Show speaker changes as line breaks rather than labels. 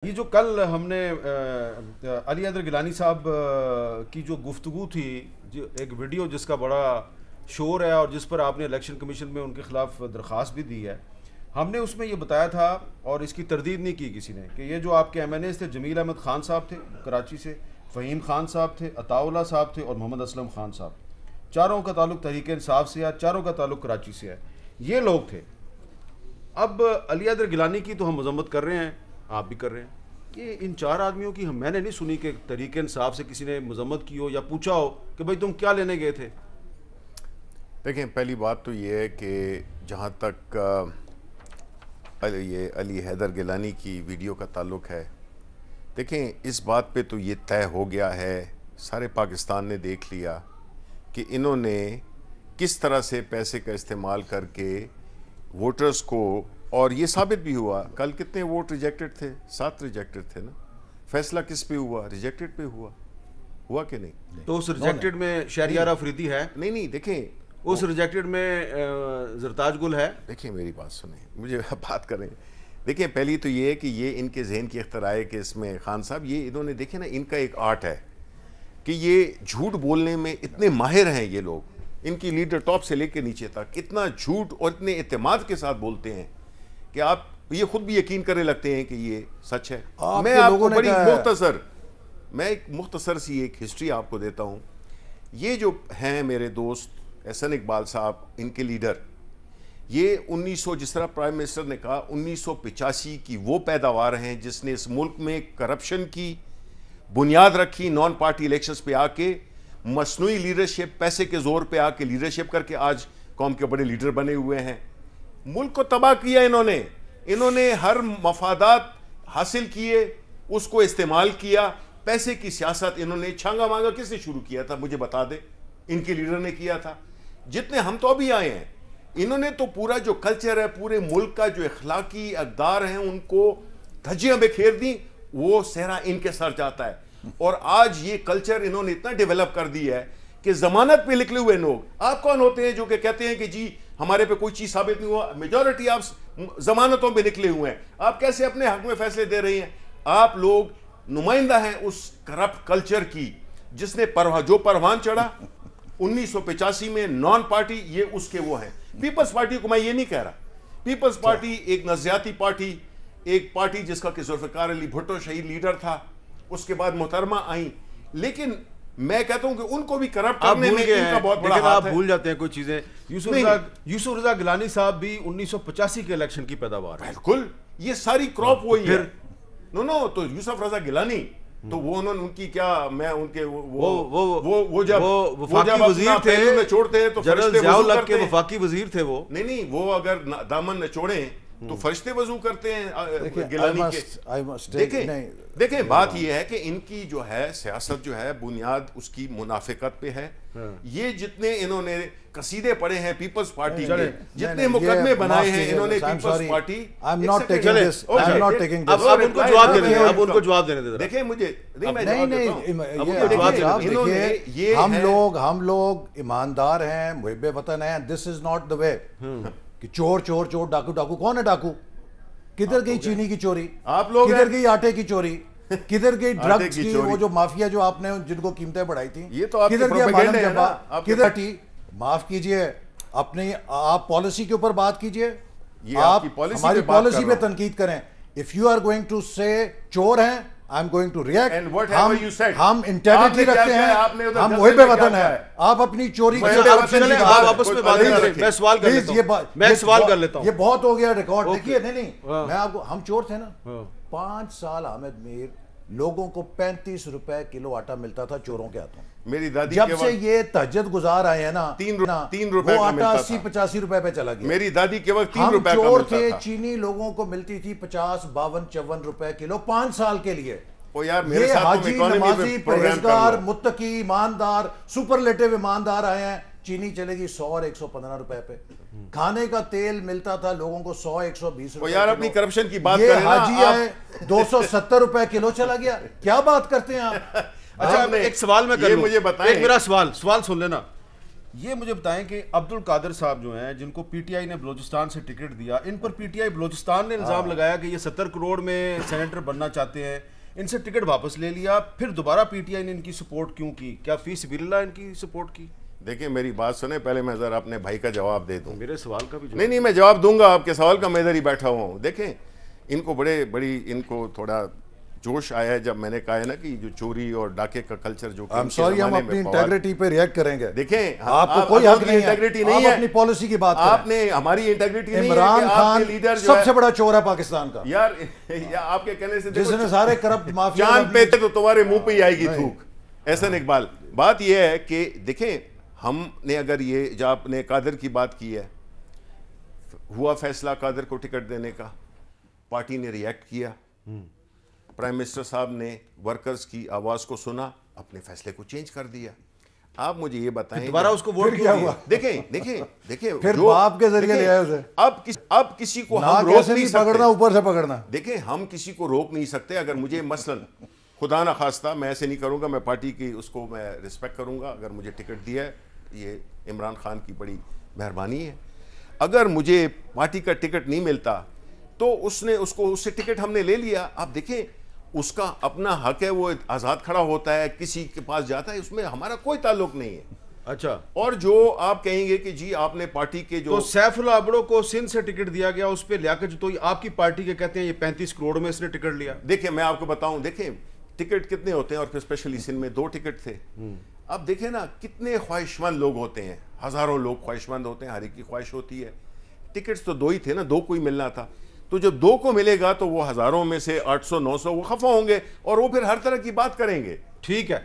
یہ جو کل ہم نے علی حیدر گیلانی صاحب کی جو گفتگو تھی، جو ایک ویڈیو جس کا بڑا شور ہے اور جس پر آپ نے الیکشن کمیشن میں ان کے خلاف درخواست بھی دی ہے، ہم نے اس میں یہ بتایا تھا اور اس کی تردید نہیں کی کسی نے کہ یہ جو آپ کے ایم این ایز تھے، جمیل احمد خان صاحب تھے کراچی سے، فہیم خان صاحب تھے، عطاء اللہ صاحب تھے اور محمد اسلم خان صاحب، چاروں کا تعلق تحریک انصاف سے ہے، چاروں کا تعلق کراچی سے ہے، یہ لوگ تھے۔ اب علی حیدر گیلانی کی تو ہم مذمت کر رہے ہیں، آپ بھی کر رہے ہیں، یہ ان چار آدمیوں کی میں نے نہیں سنی کہ تحریک انصاف سے کسی نے مذمت کی ہو یا پوچھا ہو کہ بھائی تم کیا لینے گئے تھے۔
دیکھیں، پہلی بات تو یہ ہے کہ جہاں تک یہ علی حیدر گیلانی کی ویڈیو کا تعلق ہے، دیکھیں اس بات پہ تو یہ طے ہو گیا ہے، سارے پاکستان نے دیکھ لیا کہ انہوں نے کس طرح سے پیسے کا استعمال کر کے ووٹرز کو، اور یہ ثابت بھی ہوا، کل کتنے ووٹ ریجیکٹڈ تھے؟ 7 ریجیکٹڈ تھے نا۔ فیصلہ کس پہ ہوا؟ ریجیکٹڈ پہ ہوا کہ نہیں؟
تو اس ریجیکٹڈ میں شہریار افریدی ہے؟
نہیں دیکھیں،
اس ریجیکٹڈ میں زرتاج گل ہے؟
دیکھیں میری بات سنیں، مجھے بات کریں۔ دیکھیں پہلی تو یہ ہے کہ یہ ان کے ذہن کی اختراع ہے کہ اس میں خان صاحب یہ انہوں نے، دیکھیں نا، ان کا ایک آرٹ ہے کہ یہ جھوٹ بولنے میں اتنے ماہر ہیں یہ لوگ، ان کی لیڈر ٹاپ سے لے کے نیچے تک اتنا جھوٹ اور اتنے اعتماد کے ساتھ بولتے ہیں کہ آپ یہ خود بھی یقین کرنے لگتے ہیں کہ یہ سچ ہے۔ میں آپ کو بڑی ایک مختصر سی ایک ہسٹری آپ کو دیتا ہوں۔ یہ جو ہیں میرے دوست احسن اقبال صاحب، ان کے لیڈر، یہ 1900، جس طرح پرائم منسٹر نے کہا، 1985 کی وہ پیداوار ہیں جس نے اس ملک میں کرپشن کی بنیاد رکھی، نان پارٹی الیکشنز پہ آ کے مصنوعی لیڈرشپ، پیسے کے زور پہ آ کے لیڈرشپ کر کے آج قوم کے بڑے لیڈر بنے ہوئے ہیں۔ ملک کو تباہ کیا انہوں نے ہر مفادات حاصل کیے، اس کو استعمال کیا، پیسے کی سیاست انہوں نے، چھانگا مانگا کس نے شروع کیا تھا مجھے بتا دے؟ ان کے لیڈر نے کیا تھا۔ جتنے ہم تو ابھی آئے ہیں، انہوں نے تو پورا جو کلچر ہے، پورے ملک کا جو اخلاقی اقدار ہیں، ان کو دھجیاں بکھیر دیں، وہ صحرا ان کے سر جاتا ہے۔ اور آج یہ کلچر انہوں نے اتنا ڈیولپ کر دی ہے کہ ضمانت پہ نکلے ہوئے لوگ، آپ کون ہوتے ہیں جو کہ کہتے ہیں کہ جی ہمارے پہ کوئی چیز ثابت نہیں ہوا؟ میجورٹی آپ ضمانتوں پہ نکلے ہوئے ہیں، آپ کیسے اپنے حق میں فیصلے دے رہے ہیں؟ آپ لوگ نمائندہ ہیں اس کرپٹ کلچر کی جس نے جو پروان چڑھا 1985 میں نان پارٹی، یہ اس کے وہ ہیں۔ پیپلز پارٹی کو میں یہ نہیں کہہ رہا، پیپلز پارٹی ایک نظریاتی پارٹی، ایک پارٹی جس کا کہ ذوالفقار علی بھٹو شہید لیڈر تھا، اس کے بعد محترمہ آئیں، لیکن میں کہتا ہوں کہ ان کو بھی کرپٹ کرنے میں ان کا بہت بڑا ہاتھ ہے۔
آپ بھول جاتے ہیں کوئی چیزیں۔ یوسف رضا گیلانی صاحب بھی 1985 کے الیکشن کی پیداوار ہے۔
بالکل، یہ ساری کراپ وہی ہے۔ نو تو یوسف رضا گیلانی تو وہ انہوں نے، ان کی کیا، میں ان کے وہ جب
وفاقی وزیر تھے،
چھوڑتے ہیں تو
جنرل ضیاء الحق کے وفاقی وزیر تھے وہ۔
نہیں، وہ اگر دامن نچوڑیں تو فرشتے وضو کرتے ہیں گیلانی کے۔ دیکھیں بات یہ ہے کہ ان کی جو ہے سیاست جو ہے بنیاد اس کی منافقت پہ ہے۔ یہ جتنے انہوں نے قصیدے پڑھے ہیں پیپلز پارٹی کے، جتنے مقدمے بنائے ہیں انہوں نے پیپلز پارٹی،
اب ان کو جواب دینے دے۔
دیکھیں مجھے،
ہم لوگ ایماندار ہیں، محب وطن ہیں۔ دس از ناٹ دا وے کہ چور چور چور، ڈاکو ڈاکو۔ کون ہے ڈاکو؟ کدھر گئی چینی کی چوری؟
آپ لوگ
کدھر گئی آٹے کی چوری؟ کدھر گئی ڈرگز کی، وہ جو مافیا جو آپ نے جن کو قیمتیں بڑھائی تھیں؟
یہ تو آپ کے پروپیگنڈے ہیں نا۔
کدھر ٹی؟ معاف کیجئے، اپنی آپ پالیسی کے اوپر بات کیجئے، آپ ہماری پالیسی پہ تنقید کریں۔ if you are going to say چور ہیں، I'm going to react۔ ہم انٹیگریٹی رکھتے ہیں، ہم محب وطن ہیں۔ آپ اپنی چوری
میں سوال کر لیتا ہوں،
یہ بہت ہو گیا ریکارڈ۔ دیکھیے، نہیں میں آپ کو، ہم چور تھے نا 5 سال۔ احمد میر، لوگوں کو 35 روپے کلو آٹا ملتا تھا چوروں کے ہاتھوں۔
میری دادی
جب سے یہ تہجد گزار آئے ہیں نا،
3 روپے
وہ آٹا 80-85 روپے پہ چلا گیا۔
میری دادی کے وقت 3 روپے کا
ہم چور
ملتا
تھے،
تھا۔
چینی لوگوں کو ملتی تھی 50، 52، 54 روپے کلو 5 سال کے لیے۔
یہ
حاجی، نمازی، پرہیزگار، متقی، ایماندار، سپرلیٹو ایماندار آئے ہیں، چینی چلے گی 100 اور 115 روپے پہ۔ کھانے کا تیل ملتا تھا لوگوں کو 100، 120 روپے۔
یار اپنی کرپشن کی بات
یہ
کریں نا۔
حاجی آئے 270 روپے کلو چلا گیا۔ کیا بات کرتے ہیں آپ؟
اچھا ایک سوال میں کروں،
مجھے بتائیں،
ایک میرا سوال سن لینا۔ یہ مجھے بتائیں کہ عبد القادر صاحب جو ہیں جن کو پی ٹی آئی نے بلوچستان سے ٹکٹ دیا، ان پر پی ٹی آئی بلوچستان نے الزام لگایا کہ یہ 70 کروڑ میں سینیٹر بننا چاہتے ہیں، ان سے ٹکٹ واپس لے لیا، پھر دوبارہ پی ٹی آئی نے ان کی سپورٹ کیوں کی؟ کیا فی سبیل اللہ ان کی سپورٹ کی؟
دیکھیں میری بات سنیں، پہلے میں ذرا اپنے بھائی کا جواب دے دوں.
میرے سوال کا بھی جواب
نہیں میں جواب دوں گا آپ کے سوال کا، میں ادھر ہی بیٹھا ہوا ہوں. دیکھیں ان کو ان کو تھوڑا جوش آیا ہے جب میں نے کہا ہے نا کہ جو چوری اور ڈاکے کا کلچر جو
ہم اپنی انٹیگریٹی پہ ریئیکٹ کریں گے.
دیکھیں
آپ کو کوئی حق نہیں ہے،
انٹیگریٹی نہیں ہے،
اپنی پالیسی کی بات کریں.
آپ نے ہماری انٹیگریٹی نہیں ہے.
عمران خان سب سے بڑا چور ہے پاکستان کا.
یار آپ کے کہنے سے
جس نے سارے کرپٹ مافیا
چاند پہ تو تمہارے منہ پہ ہی آئے گی تھوک. احسن اقبال، بات یہ ہے کہ دیکھیں ہم نے اگر یہ جو آپ نے قادر کی بات کی ہے، ہوا فیصلہ قادر کو ٹکٹ دینے کا، پارٹی نے ریئیکٹ کیا، پرائم منسٹر صاحب نے ورکرز کی آواز کو سنا، اپنے فیصلے کو چینج کر دیا. آپ مجھے یہ بتائیں
دوبارہ اس کو ووٹ کیا ہوا؟
دیکھیں
پھر باپ کے ذریعے لے آئے اسے.
اب کسی کو ہم روک نہیں سکتے.
پکڑنا اوپر سے پکڑنا.
دیکھیں ہم کسی کو روک نہیں سکتے. اگر مجھے مثلا خدا نہ خواستہ، میں ایسے نہیں کروں گا، میں پارٹی کی اس کو میں رسپیکٹ کروں گا، اگر مجھے ٹکٹ دیا ہے یہ عمران خان کی بڑی مہربانی ہے. اگر مجھے پارٹی کا ٹکٹ نہیں ملتا تو اس سے ٹکٹ ہم نے لے لیا. آپ دیکھیں اس کا اپنا حق ہے، وہ آزاد کھڑا ہوتا ہے، کسی کے پاس جاتا ہے، اس میں ہمارا کوئی تعلق نہیں ہے.
اچھا،
اور جو آپ کہیں گے کہ جی آپ نے پارٹی کے جو
تو سیف اللہ ابڑو کو سندھ سے ٹکٹ دیا گیا، اس پہ لیاقت تو آپ کی پارٹی کے کہتے ہیں یہ 35 کروڑ میں اس نے ٹکٹ لیا.
دیکھیں میں آپ کو بتاؤں، دیکھیں ٹکٹ کتنے ہوتے ہیں، اور پھر اسپیشلی سندھ میں 2 ٹکٹ تھے. اب دیکھیں نا کتنے خواہش مند لوگ ہوتے ہیں، ہزاروں لوگ خواہش مند ہوتے ہیں، ہر ایک کی خواہش ہوتی ہے. ٹکٹس تو 2 ہی تھے نا، 2 کو ہی ملنا تھا. تو جب 2 کو ملے گا تو وہ ہزاروں میں سے 800 900 وہ خفا ہوں گے اور وہ پھر ہر طرح کی بات کریں گے.
ٹھیک ہے.